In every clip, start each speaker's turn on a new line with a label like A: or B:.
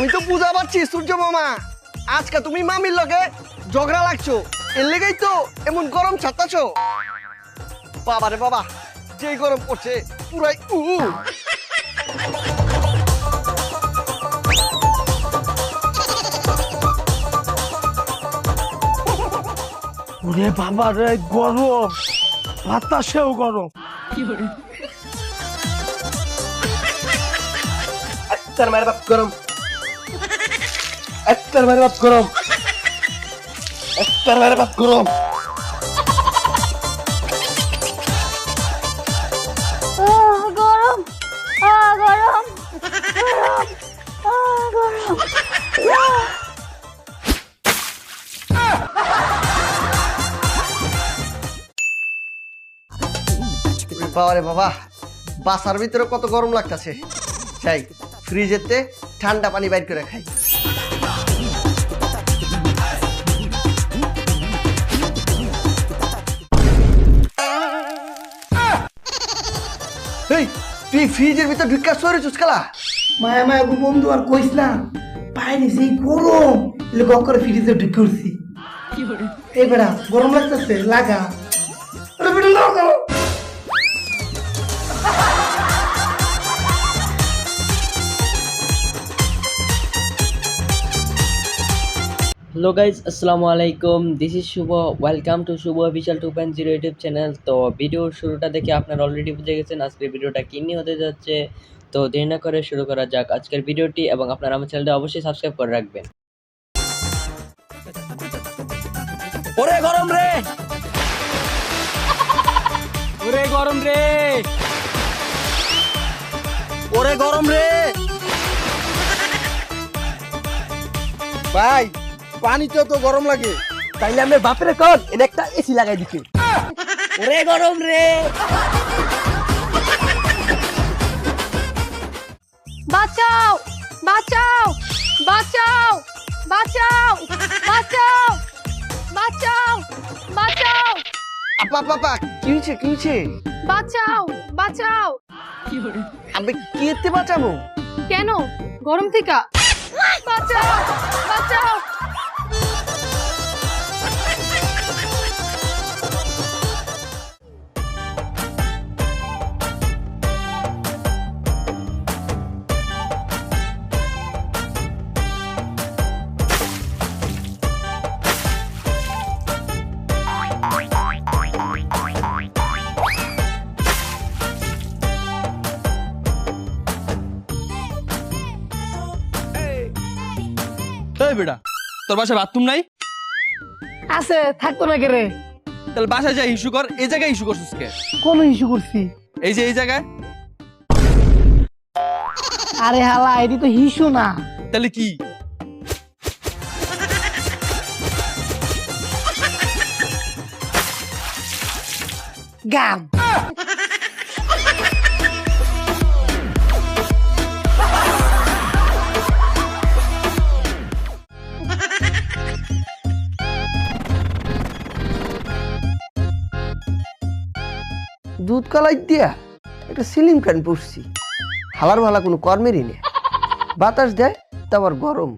A: আমি তো বুঝা পারছি সূর্য মামা, আজকে তুমি মামির লগে ঝগড়া লাগছো, এর লেগেই তো এমন গরম ছাড়তাছো। বাবা রে বাবা, যে গরম পড়ছে পুরাই
B: ওরে বাবা রে, গরম, বাতাসেও গরম। একটার মায়ের বাপ গরম, একটার মায়ের বাপ গরম, একটার মায়ের বাপ গরম।
C: গরম গরম গরম।
A: বাবা রে বাবা, বাসার ভিতরে কত গরম লাগতেছে। চাই ফ্রিজেতে ঠান্ডা পানি বাইর করে খাই। এই তুই ফ্রিজের ভিতর ঢুকা সরে চুসকালা।
B: মায়া মায়া গো বন্ধু, আর কইস না, বাইরে সেই গরম, গক করে ফ্রিজে ঢুকে উঠছি। এই বেড়া গরম লাগতেছে, লাগা। আরে বেটা লাগা।
D: हेलो गाइज अस्सलामु अलैकुम, this is Shubh, welcome to Shubh official 2.0 YouTube channel. তো ভিডিওর শুরুটা দেখে আপনারা অলরেডি বুঝে গেছেন আজকের ভিডিওটা কি নিয়ে হতে যাচ্ছে। তো দেরি না করে শুরু করা যাক আজকের ভিডিওটি, এবং আপনারা আমার চ্যানেলটা অবশ্যই সাবস্ক্রাইব করে রাখবেন।
B: ওরে গরম রে, ওরে গরম রে, ওরে গরম রে। ভাই পানিতে তো গরম লাগে, তাইলে আমি বাপের কর এনে একটা এসি লাগাই দিছি। ওরে গরম রে।
C: বাঁচাও বাঁচাও বাঁচাও বাঁচাও বাঁচাও বাঁচাও বাঁচাও
A: আপা পাপা, কি হয়েছে কি হয়েছে?
C: বাঁচাও বাঁচাও।
A: আমি কি এতে বাঁচাবো?
C: কেন? গরম থেকে বাঁচাও বাঁচাও।
E: এই বেটা, তোর বাসায় বাথরুম নাই?
B: আছে, থাকতো না কেরে?
E: তাহলে বাসায় যা ইস্যু কর, এই জায়গায় ইস্যু করছিস কে?
B: কোন ইস্যু করছি?
E: এই যে এই জায়গায়।
B: আরে হালা, এটি তো হিসু না।
E: তাহলে কি?
B: গান।
A: দুধ কালাই দিয়া একটা সিলিং ফ্যান পড়ছি, হালার ভালা কোনো কর্মেরই নেই। বাতাস দেয় তারপর গরম।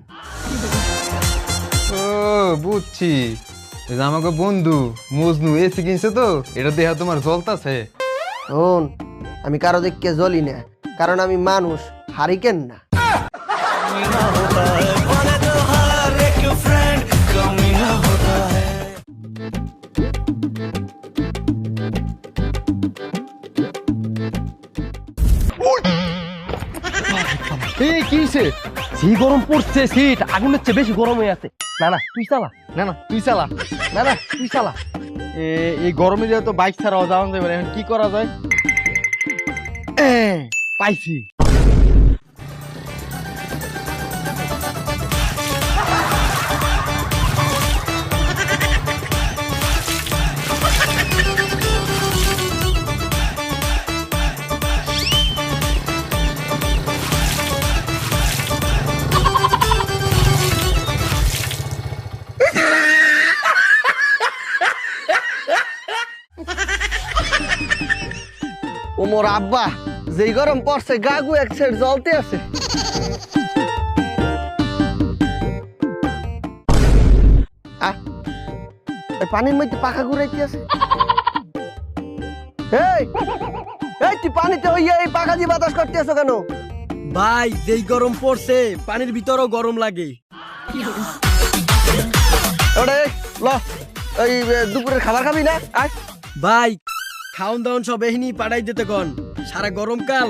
F: ও বুঝছি, এই যে আমাকে বন্ধু মজনু এসি কিনছে তো, এটা দেহা তোমার জ্বলতাছে।
A: শোন, আমি কারো দেখকে জ্বলি না, কারণ আমি মানুষ, হারিকেন না।
B: এই কিছে? সি গরম পড়ছে, সিট আগুনের চেয়ে বেশি গরম হয়ে আছে। না না তুই চালা, না না তুই চালা, না না তুই চালা।
F: এই গরমে যেহেতু বাইক ছাড়াও যাওয়া যাবে না, এখন কি করা যায়?
B: পাইছি।
A: ও মোর আব্বা, যেই গরম পড়ছে গা গু এক সাইড জ্বলতে আছে। পানির মধ্যে পাখা ঘুরাইতে আছে। এই এই তুই পানিতে হইয়া এই পাখা দিয়ে বাতাস করতে আছো কেন?
G: ভাই যেই গরম পড়ছে পানির ভিতরও গরম লাগে।
A: ওরে ল এই দুপুরের খাবার খাবি না? আয়
G: ভাই খাওন দাওন সব এহিনি পাঠাই দিতে কন, সারা গরমকাল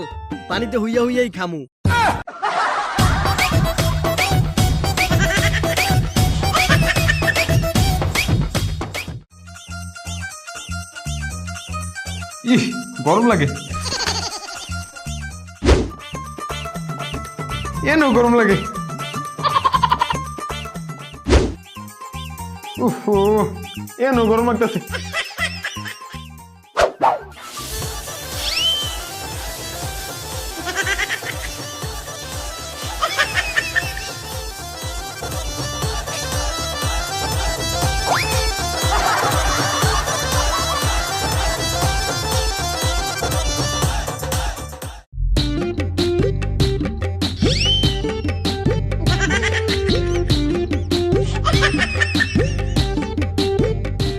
G: পানিতে হইয়া হইয়াই খামু।
F: ইহ গরম লাগে, এনো গরম লাগে। উফ এনো গরম লাগতেছে।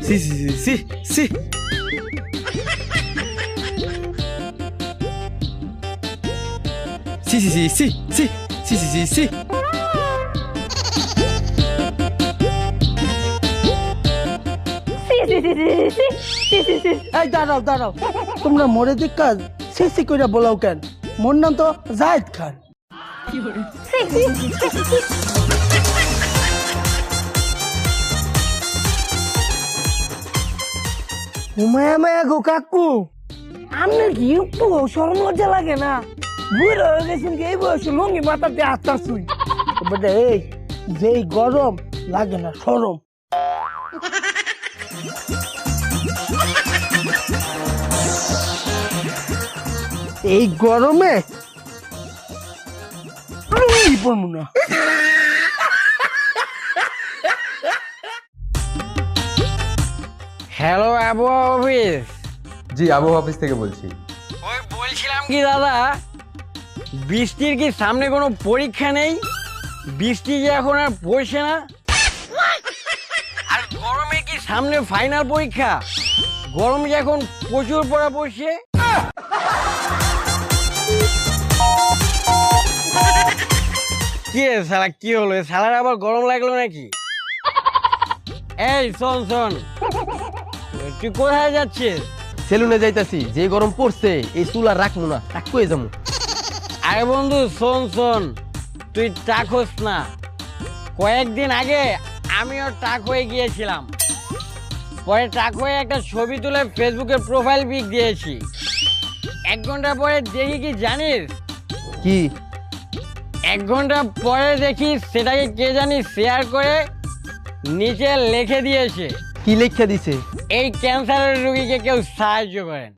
G: সি সি সি সি সি সি সি সি সি সি সি সি।
B: এই দাঁড়াও দাঁড়াও, তোমরা মরে দিকা সিসি কইরা বলাও কেন? মোর নাম তো জায়েদ খান। মায়া মায়া গো কাকু, আপনার কি একটু শরম লজ্জা লাগে না? বুড়ো হয়ে গেছেন কি এই বয়সে লঙ্গি মাথাতে আস্তার শুই বেটা। এই যেই গরম লাগে না সরম। এই গরমে আমি পারবো না।
H: হ্যালো আবহাওয়া অফিস।
F: জি আবহাওয়া অফিস থেকে বলছি।
H: ওই বলছিলাম কি দাদা, বৃষ্টির কি সামনে কোনো পরীক্ষা নেই? বৃষ্টি যে এখন আর পড়ছে না, আর গরমে কি সামনে ফাইনাল পরীক্ষা? গরম যে এখন প্রচুর পড়া পড়ছে। কি রে শালা, কি হলো? শালার আবার গরম লাগলো নাকি? এই শোন শোন, তুই কোথায় যাচ্ছিস?
G: সেলুনে যাইতাছি, যে গরম পড়ছে এই চুল আর রাখবো না, টাক কয়ে যাবো।
H: আরে বন্ধু শোন শোন, তুই টাক হোস না। কয়েকদিন আগে আমিও টাক হয়ে গিয়েছিলাম, পরে টাক হয়ে একটা ছবি তুলে ফেসবুকে প্রোফাইল পিক দিয়েছি। 1 ঘন্টা পরে দেখি কি জানিস?
G: কি?
H: 1 ঘন্টা পরে দেখি সেটাকে কে জানি শেয়ার করে নিচে লিখে দিয়েছে,
G: কি লেখা দিছে?
H: এই ক্যান্সারের রোগীকে কেউ সাহায্য করেন।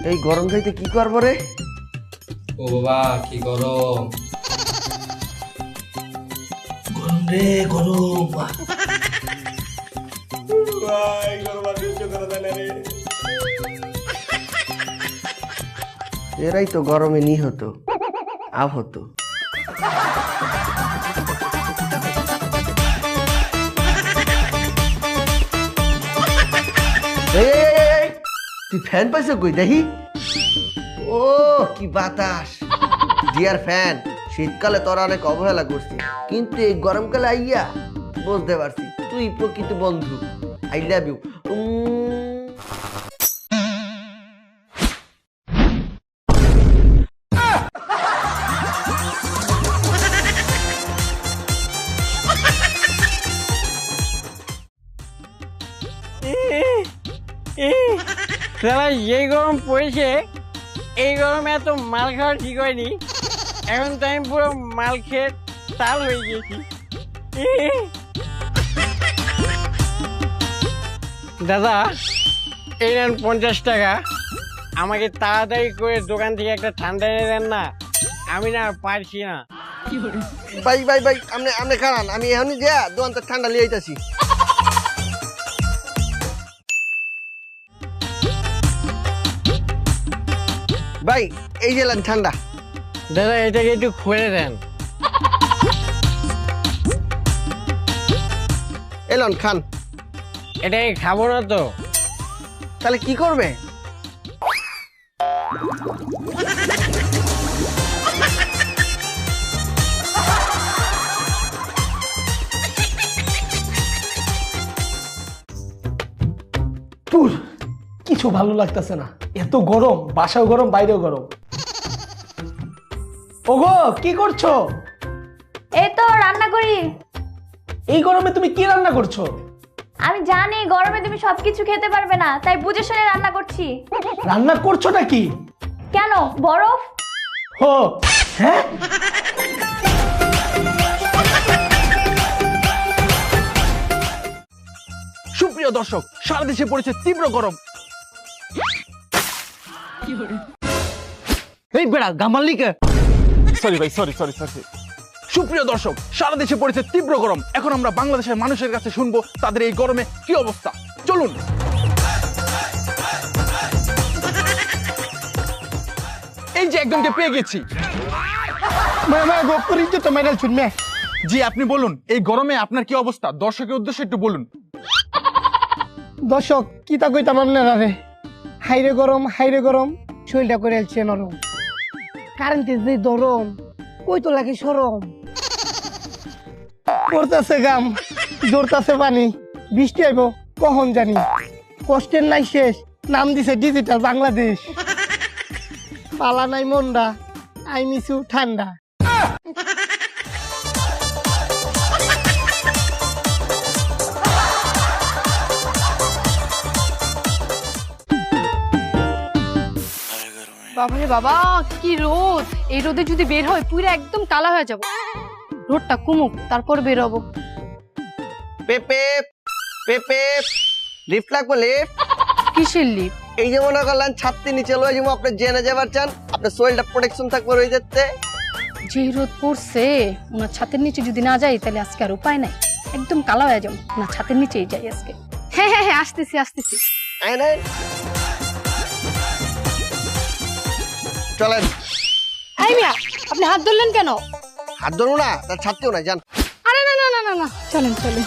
A: এই গরম খাইতে কি করবো রে?
E: ও বাবা কি গরম।
B: গরম রে গরম।
A: এরাই তো গরমে নিহত আহত। তুই ফ্যান পাইছ কই দেখি? ও কি বাতাস! ডিয়ার ফ্যান, শীতকালে তোরা অনেক অবহেলা করছি, কিন্তু এই গরমকালে আইয়া বুঝতে পারছি তুই প্রকৃত বন্ধু। I love you.
H: শালা এই গরম পড়েছে, এই গরমে এত মাল খাওয়া ঠিক হয়নি। এখন তো আমি পুরো মাল খেয়ে তাল হয়ে গেছি। দাদা এই নেন 50 টাকা, আমাকে তাড়াতাড়ি করে দোকান থেকে একটা ঠান্ডা এনে দেন না, আমি না আর পারছি না।
A: ভাই ভাই ভাই, আপনি খারান, আমি এখনই যা দোকান থেকে ঠান্ডা লিয়ে আইতাছি। ভাই এই যে ঠান্ডা।
H: দাদা এটাকে একটু খুলে দেন।
A: এলন খান।
H: এটাই খাবো না তো।
A: তাহলে কি করবে?
B: তুর কিছু ভালো লাগতেছে না, এত গরম, বাসাও গরম বাইরেও গরম। ওগো কি করছো?
I: এই তো রান্না করি।
B: এই গরমে তুমি কি রান্না করছো?
I: আমি জানি গরমে তুমি সবকিছু খেতে পারবে না, তাই বুঝে শুনে রান্না করছি।
B: রান্না করছোটা কি?
I: কেন, বরফ?
B: হো হ্যাঁ,
E: সুপ্রিয় দর্শক, সারা দেশে পড়েছে তীব্র গরম।
H: এই বেড়া গামালিকে।
E: সরি ভাই, সরি সরি সরি। সুপ্রিয় দর্শক, সারা দেশে পড়েছে তীব্র গরম। এখন আমরা বাংলাদেশের মানুষের কাছে শুনবো তাদের এই গরমে কি অবস্থা। চলুন। এই যে একজনকে পেয়ে গেছি। জি, আপনি বলুন, এই গরমে আপনার কি অবস্থা? দর্শকের উদ্দেশ্যে একটু বলুন।
B: দর্শক কি তা কইতাম আপনারা রে, হাইরে গরম, শরীরটা করে এলছে নরম, কারেন্টের যে দরম, কই তো লাগে সরম, পড়তাছে গাম, জোরতাছে পানি, বৃষ্টি আইব কখন জানি, কষ্টের নাই শেষ, নাম দিছে ডিজিটাল বাংলাদেশ, পালা নাই মন্ডা, আই মিছু ঠান্ডা।
C: বাবারে বাবা, কি রোদ! এই রোদে যদি বের হয় পুরো একদম কালা হয়ে যাব। রোদটা কমুক, তারপর বের হবো।
A: পেপে পেপে লিফট লাগবে, লিফট।
C: কিসের লিপ?
A: এই যে মনে করলেন ছাত্রী নিচে লয়ে যাবো, আপনি জেনে যাবার চান, আপনার শরীরটা প্রোটেকশন থাকবে রয়ে যেতে।
C: যে রোদ পড়ছে, ওনার ছাতের নিচে যদি না যাই তাহলে আজকে আর উপায় নাই, একদম কালা হয়ে যাবো। ওনার ছাতের নিচেই যাই আজকে। হ্যাঁ হ্যাঁ হ্যাঁ, আসতেছি আসতেছি।
A: আয় নাই, চলেন।
C: এই মিয়া, আপনি হাত ধরলেন কেন?
A: হাত ধরবো না, তার ছাত্রীও নাই, যান।
C: আরে না না না না না, চলেন চলেন।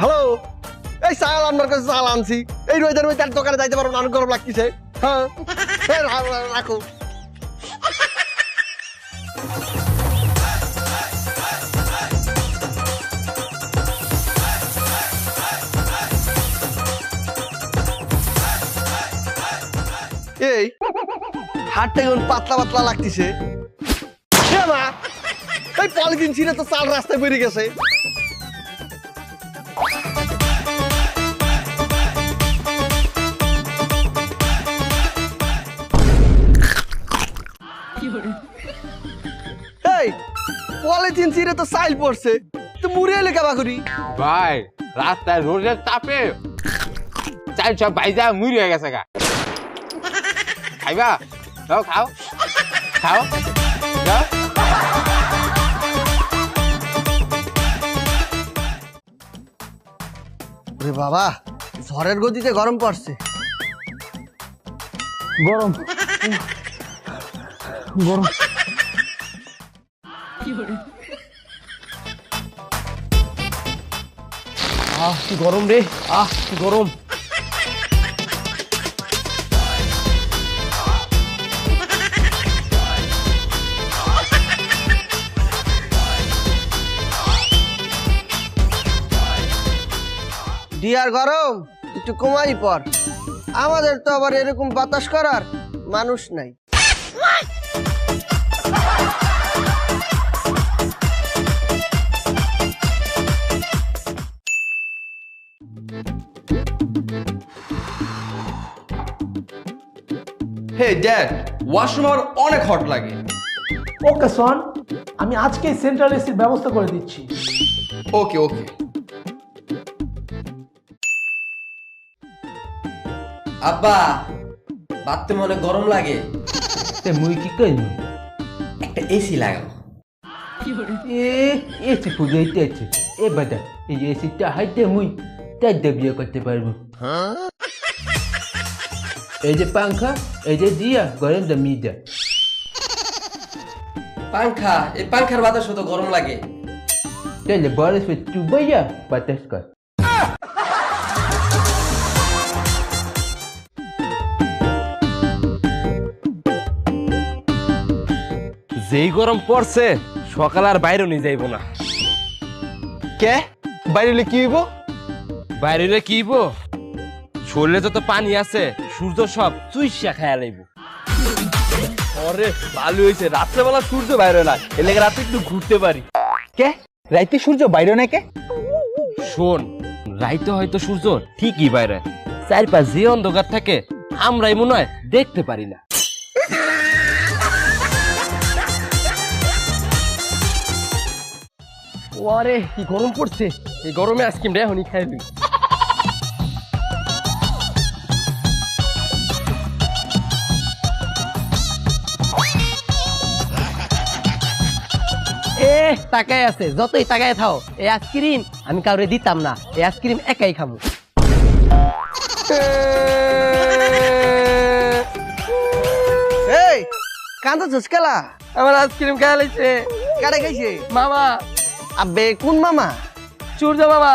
A: হ্যালো, এই চাল আপনার কাছে চাল আনছি, এই রোদের মধ্যে দোকানে যাইতে পারবো না, অনেক গরম লাগতেছে। হ্যাঁ রাখো। এই হাতটা কেমন পাতলা পাতলা লাগতেছে। এই পলিথিন ছিঁড়ে তো চাল রাস্তায় বেরিয়ে গেছে। এই পলিথিন ছিঁড়ে তো চাইল পড়ছে, তো মুড়ে এলে কাবা করি।
F: ভাই রাস্তায় রোদের তাপে চাল সব ভাইজা মুড়ি হয়ে গেছে গা। খাইবা? খাও খাও খাও যাও।
A: ওরে বাবা, ঝড়ের গতিতে গরম পড়ছে।
B: গরম গরম, কি গরম রে, কি গরম।
A: ডিয়ার গরম একটু কমাই পর, আমাদের তো আবার এরকম বাতাস করার মানুষ নাই।
E: হে ড্যাড, ওয়াশরুম আমার অনেক হট লাগে।
B: ওকে সন, আমি আজকে সেন্ট্রাল এসির ব্যবস্থা করে দিচ্ছি।
E: ওকে ওকে।
D: আব্বা, বাথরুমে অনেক গরম লাগে,
B: মুই কি কইব?
D: একটা এসি লাগাও।
B: এসি খুঁজে আছে, এ বাদা এই এসিটা হাইতে মুই তাই বিয়ে করতে পারবো। এই যে পাংখা, এই যে দিয়া গরম দমিয়ে দেয়।
D: পাংখা, এই পাংখার বাতাস তো গরম লাগে।
A: তাহলে বরফ চুবাইয়া বাতাস কর।
G: যেই গরম পড়ছে সকাল আর বাইরে নিয়ে যাইব না।
F: কে বাইরে কি হইব?
G: বাইরে কি হইব? শরীরে যত পানি আছে সূর্য সব চুইসা খায়া লাইব। আরে ভালো হয়েছে, রাত্রেবেলা সূর্য বাইরে না, এর লেগে রাতে একটু ঘুরতে পারি।
F: কে রাইতে সূর্য বাইরে না কে?
G: শোন, রাইতে হয়তো সূর্য ঠিকই বাইরে, চারপাশ যে অন্ধকার থাকে আমরাই মনে হয় দেখতে পারি না। ওরে কি গরম পড়ছে, এই গরমে আইসক্রিমটা এখনই খাই দিই।
H: তাকায় আছে, যতই তাকায় থাও, এই আইসক্রিম আমি কাউরে দিতাম না, এই আইসক্রিম একাই খামু।
A: এই কান্দা চুসকালা
H: আমার আইসক্রিম খাওয়া লাইছে।
A: কারে খাইছে?
H: মামা,
A: আবে কোন মামা?
H: সূর্য মামা।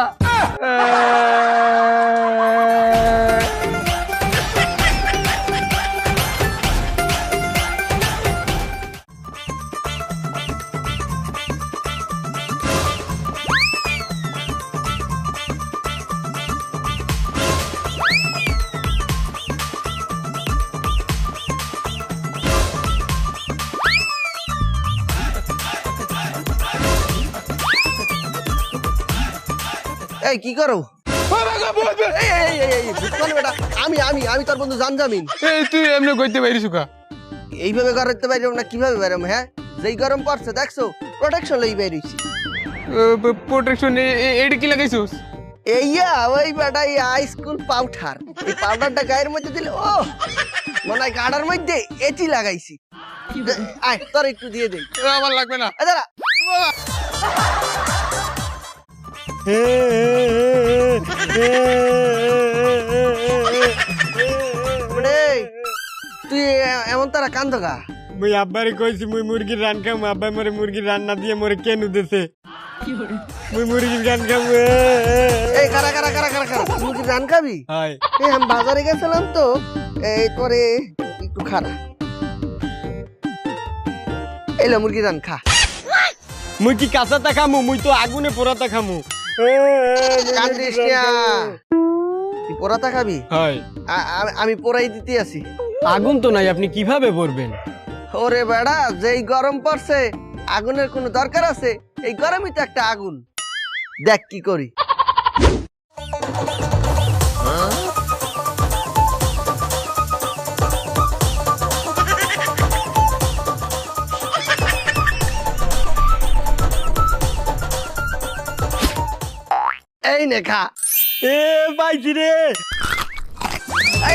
A: এই কি করো? বেটা আমি আমি আমি তোর বন্ধু জানজামিন।
F: তুই এমনি কইতে পারিস কা?
A: এইভাবে করতে পারলাম না, কিভাবে বেরোম? হ্যাঁ, যেই গরম পড়ছে দেখছো, প্রোটেকশন লই বেরিয়েছি।
F: প্রোটেকশন এডি কি লাগাইছস?
A: এইয়া ওই বেটা এই হাই স্কুল পাউডার, এই পাউডারটা গায়ের মধ্যে দিলে ও মনে হয় গাড়ার মধ্যে এটি লাগাইছি। আয় তোর একটু দিয়ে দেই।
F: আমার লাগবে না।
A: দাঁড়া তুই এমন তারা কান্দ গা?
H: মুই আব্বারে কইছি মুই মুরগির রান খামু, আব্বা মরে মুরগির রান্না দিয়ে মরে কেন দিতেছে। মুই মুরগির রান খামু।
A: এই কারা কারা কারা কারা কারা মুরগির রান খাবি?
H: হাই
A: এই আমি বাজারে গেছিলাম তো, এই তোরে একটু খারা এলো মুরগির রান খা।
H: মুই কি কাঁচাটা খামু? মুই তো আগুনে পোড়াটা খামু।
A: কান্দিস না, তুই পোড়াতা খাবি?
H: হাই
A: আমি পোড়াই দিতে আছি।
H: আগুন তো নাই, আপনি কিভাবে পড়বেন?
A: ওরে বেড়া, যেই গরম পড়ছে আগুনের কোনো দরকার আছে? এই গরমই তো একটা আগুন। দেখ কি করি। এই নে খা।
H: এ পাইছি রে।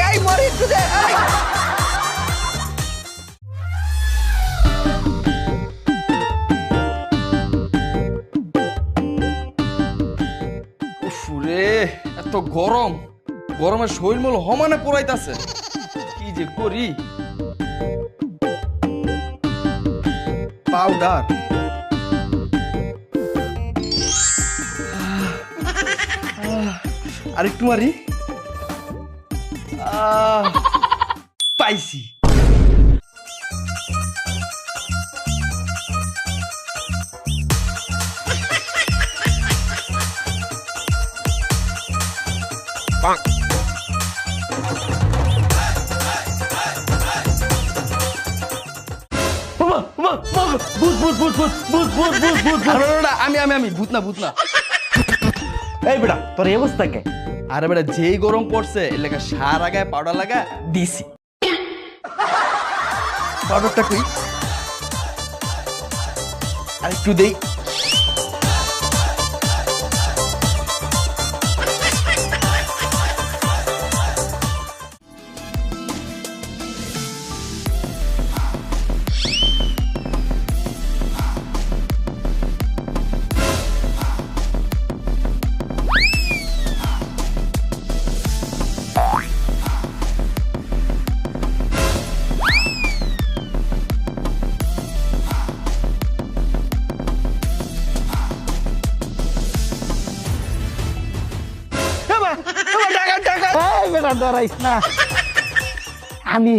A: এই মরি একটু দে।
E: উফরে এত গরম, গরমে শরীর মূল হমানে পোড়াইতাছে, কি যে করি। পাউডার আরেকটু মারি। পাইছি। আমি ভূত না, ভূত না। এই বেটা তোর এই অবস্থা কে? আরে বেটা যেই গরম পড়ছে এর লেগে সার আগায় পাউডার লাগা দিছি। পাউডারটা কই? আর একটু দেই।
B: ডরাইস না আমি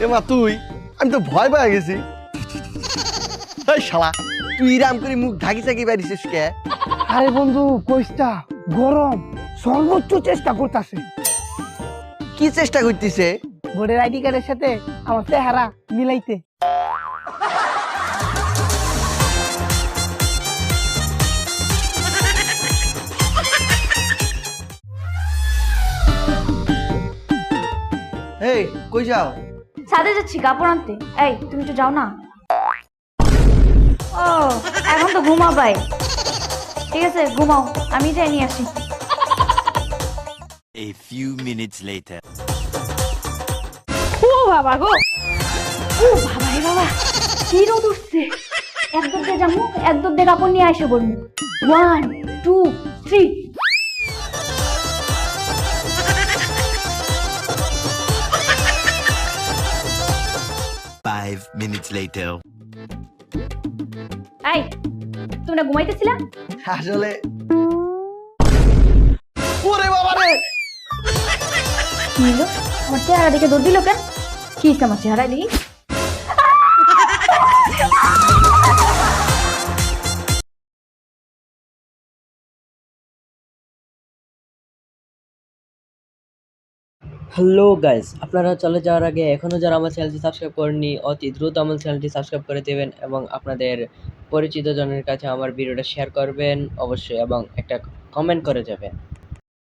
A: এমা তুই, আমি তো ভয় পেয়ে গেছি। এই শালা, তুই ইরাম করে মুখ ঢাকি চাকি বাড়িছিস কে?
B: আরে বন্ধু কইসটা গরম সর্বোচ্চ চেষ্টা করতেছে
A: কি চেষ্টা করতেছে?
B: ভোটের আইডি কার্ডের সাথে আমার চেহারা মিলাইতে।
A: এই কই যাও?
I: ছাদে যাচ্ছি কাপড় আনতে। এই তুমি তো যাও না। ও এখন তো ঘুমাবাই, ঠিক আছে ঘুমাও, আমি যাই নিয়ে আসি।
J: A few minutes later.
I: ও বাবা গো, ও বাবা রে বাবা, কি রোদ উঠছে। এক দর দিয়ে যাবো, এক দর দিয়ে কাপড় নিয়ে এসে বলবো। 1 2 3।
J: 5 minutes later.
I: এই তুমি না ঘুমাইতেছিলা?
A: আসলে ওরে বাবা রে,
I: কি হলো? আমার চেহারা দেখে দৌড় দিল কেন? কি হইছে আমার চেহারা দেখি?
D: হ্যালো গাইস, আপনারা চলে যাওয়ার আগে এখনও যারা আমার চ্যানেলটি সাবস্ক্রাইব করেননি অতি দ্রুত আমার চ্যানেলটি সাবস্ক্রাইব করে দেবেন এবং আপনাদের পরিচিত জনের কাছে আমার ভিডিওটা শেয়ার করবেন অবশ্যই এবং একটা কমেন্ট করে যাবেন।